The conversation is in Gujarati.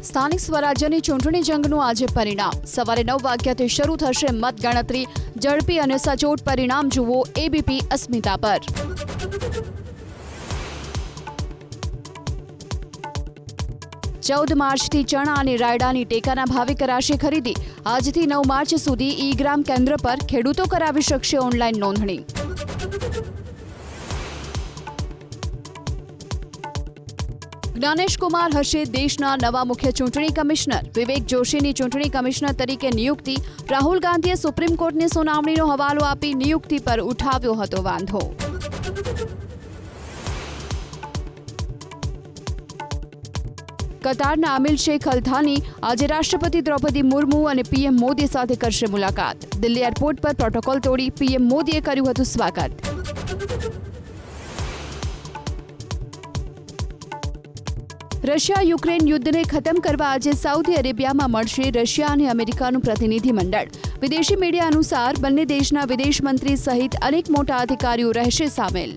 સ્થાનિક સ્વરાજ્યની ચૂંટણી જંગનું આજે પરિણામ સવારે 9 વાગ્યાથી શરૂ થશે મતગણતરી। ઝડપી અને સચોટ પરિણામ જુઓ એબીપી અસ્મિતા પર। 14 માર્ચથી ચણા અને રાયડાની ટેકાના ભાવે કરાશે ખરીદી। આજથી 9 માર્ચ સુધી ઈ-ગ્રામ કેન્દ્ર પર ખેડૂતો કરાવી શકશે ઓનલાઈન નોંધણી। જ્ઞાનેશ કુમાર હશે દેશના નવા મુખ્ય ચૂંટણી કમિશનર। વિવેક જોશીની ચૂંટણી કમિશનર તરીકે નિયુક્તિ। રાહુલ ગાંધીએ સુપ્રીમ કોર્ટની સુનાવણીનો હવાલો આપી નિયુક્તિ પર ઉઠાવ્યો હતો વાંધો। કતારના આમિલ શેખ અલ થાની આજે રાષ્ટ્રપતિ દ્રૌપદી મુર્મુ અને પીએમ મોદી સાથે કરશે મુલાકાત। દિલ્હી એરપોર્ટ પર પ્રોટોકોલ તોડી પીએમ મોદીએ કર્યું હતું સ્વાગત। રશિયા યુક્રેન યુદ્ધને ખતમ કરવા આજે સાઉદી અરેબિયામાં મળશે રશિયા અને અમેરિકાનું પ્રતિનિધિ મંડળ। વિદેશી મીડિયા અનુસાર બંને દેશના વિદેશ મંત્રી સહિત અનેક મોટા અધિકારીઓ રહેશે સામેલ।